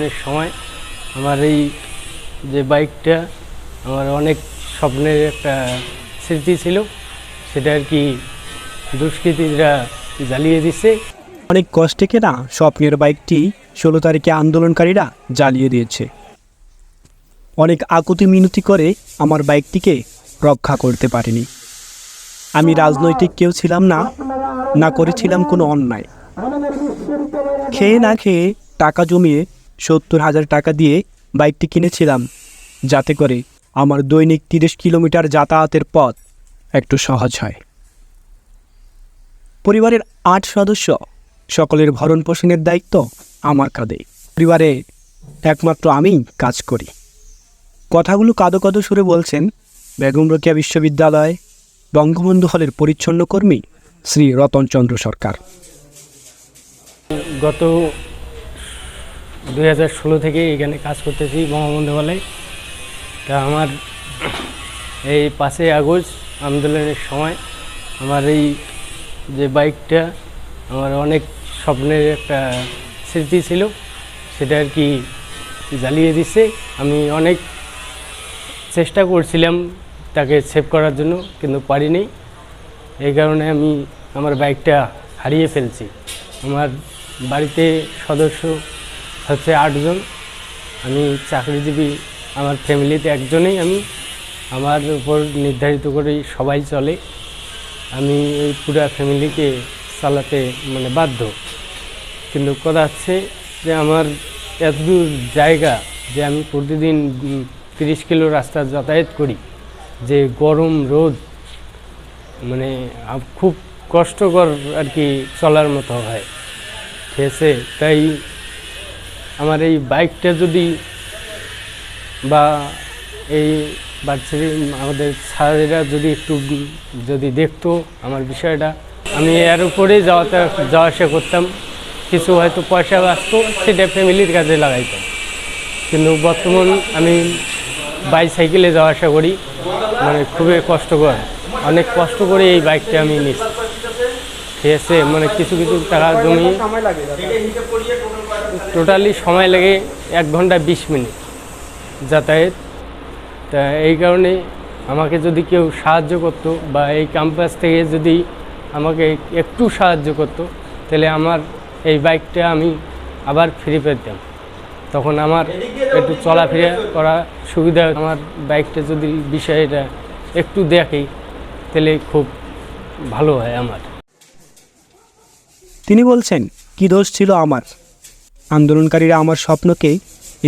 আন্দোলনের সময় আমার এই যে বাইকটা আমার অনেক স্বপ্নের একটা স্মৃতি ছিল, সেটা আর কি দুষ্কৃতীরা জ্বালিয়ে দিচ্ছে। অনেক কষ্টে কেনা স্বপ্নের বাইকটি 16 তারিখে আন্দোলনকারীরা জ্বালিয়ে দিয়েছে। অনেক আকুতি মিনতি করে আমার বাইকটিকে রক্ষা করতে পারিনি। আমি রাজনৈতিক কেউ ছিলাম না, না করেছিলাম কোনো অন্যায়। খেয়ে না খেয়ে টাকা জমিয়ে 70,000 টাকা দিয়ে বাইকটি কিনেছিলাম, যাতে করে আমার দৈনিক 30 কিলোমিটার যাতায়াতের পথ একটু সহজ হয়। পরিবারের 8 সদস্য, সকলের ভরণ পোষণের দায়িত্ব আমার কাঁধে। পরিবারে একমাত্র আমিই কাজ করি। কথাগুলো কাঁদো কাঁদো সুরে বলছেন বেগম রোকেয়া বিশ্ববিদ্যালয় বঙ্গবন্ধু হলের পরিচ্ছন্ন কর্মী শ্রী রতনচন্দ্র সরকার। গত 2016 থেকে এখানে কাজ করতেছি বঙ্গবন্ধু হলে। তা আমার এই 5 আগস্ট আন্দোলনের সময় আমার এই যে বাইকটা আমার অনেক স্বপ্নের একটা স্মৃতি ছিল, সেটা আর কি জ্বালিয়ে দিচ্ছে। আমি অনেক চেষ্টা করছিলাম তাকে সেভ করার জন্য, কিন্তু পারিনি। এই কারণে আমি আমার বাইকটা হারিয়ে ফেলছি। আমার বাড়িতে সদস্য হচ্ছে 8 জন। আমি চাকরিজীবী, আমার ফ্যামিলিতে একজনেই আমি। আমার উপর নির্ধারিত করেই সবাই চলে। আমি এই পুরা ফ্যামিলিকে চালাতে বাধ্য। কিন্তু কথা হচ্ছে যে আমার এতদূর জায়গা, যে আমি প্রতিদিন 30 কিলো রাস্তা যাতায়াত করি, যে গরম রোদ খুব কষ্টকর আর কি চলার মতো হয়, ঠিক আছে। তাই আমার এই বাইকটা যদি বা এই বাচ্চারা আমাদের স্যারেরা যদি একটু যদি দেখতো আমার বিষয়টা, আমি এর উপরেই যাওয়া আসা করতাম। কিছু হয়তো পয়সা বাঁচতো, সেটা ফ্যামিলির কাজে লাগাইতাম। কিন্তু বর্তমান আমি বাইসাইকেলে যাওয়া আসা করি, খুবই কষ্টকর। অনেক কষ্ট করে এই বাইকটা আমি নিচ্ছি, ঠিক আছে। কিছু কিছু টাকা জমিয়ে টোটালি সময় লাগে 1 ঘন্টা 20 মিনিট যাতায়াত। তা এই কারণে আমাকে যদি কেউ সাহায্য করতো, বা এই ক্যাম্পাস থেকে যদি আমাকে একটু সাহায্য করতো, তাহলে আমার এই বাইকটা আমি আবার ফিরে পেতাম। তখন আমার একটু চলাফেরা করা সুবিধা। আমার বাইকটা যদি বিষয়টা একটু দেখে, তাহলে খুব ভালো হয় আমার। তিনি বলছেন, কি দোষ ছিল আমার? আন্দোলনকারীরা আমার স্বপ্নকে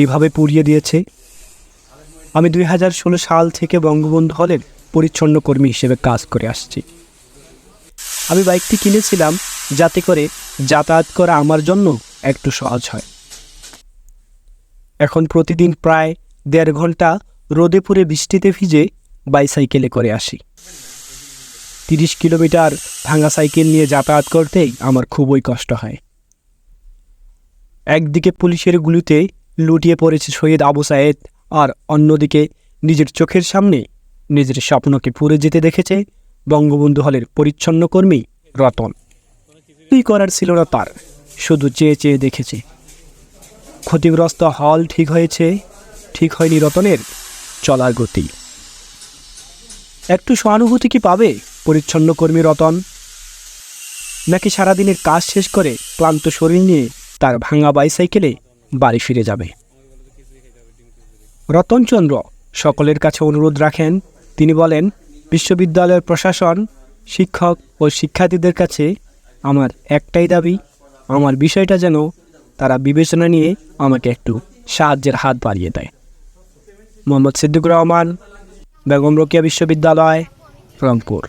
এইভাবে পুড়িয়ে দিয়েছে। আমি 2016 সাল থেকে বঙ্গবন্ধু হলের পরিচ্ছন্ন কর্মী হিসেবে কাজ করে আসছি। আমি বাইকটি কিনেছিলাম যাতে করে যাতায়াত করা আমার জন্য একটু সহজ হয়। এখন প্রতিদিন প্রায় 1.5 ঘন্টা রোদে পুড়ে বৃষ্টিতে ভিজে বাইসাইকেলে করে আসি। 30 কিলোমিটার ভাঙা সাইকেল নিয়ে যাতায়াত করতেই আমার খুবই কষ্ট হয়। একদিকে পুলিশের গুলিতে লুটিয়ে পড়েছে শহীদ আবু সায়েদ, আর অন্যদিকে নিজের চোখের সামনে নিজের স্বপ্নকে পুড়ে যেতে দেখেছে বঙ্গবন্ধু হলের পরিচ্ছন্ন কর্মী রতন। কি করার ছিল না তার, শুধু চেয়ে চেয়ে দেখেছে। ক্ষতিগ্রস্ত হল ঠিক হয়েছে, ঠিক হয়নি রতনের চলার গতি। একটু সহানুভূতি কি পাবে পরিচ্ছন্ন কর্মী রতন? নাকি সারাদিনের কাজ শেষ করে ক্লান্ত শরীর নিয়ে তার ভাঙা বাইসাইকেলে বাড়ি ফিরে যাবে? রতনচন্দ্র সকলের কাছে অনুরোধ রাখেন। তিনি বলেন, বিশ্ববিদ্যালয়ের প্রশাসন, শিক্ষক ও শিক্ষার্থীদের কাছে আমার একটাই দাবি, আমার বিষয়টা যেন তারা বিবেচনা নিয়ে আমাকে একটু সাহায্যের হাত বাড়িয়ে দেয়। মোহাম্মদ সিদ্দিকুর রহমান, বেগম রোকেয়া বিশ্ববিদ্যালয়, রংপুর।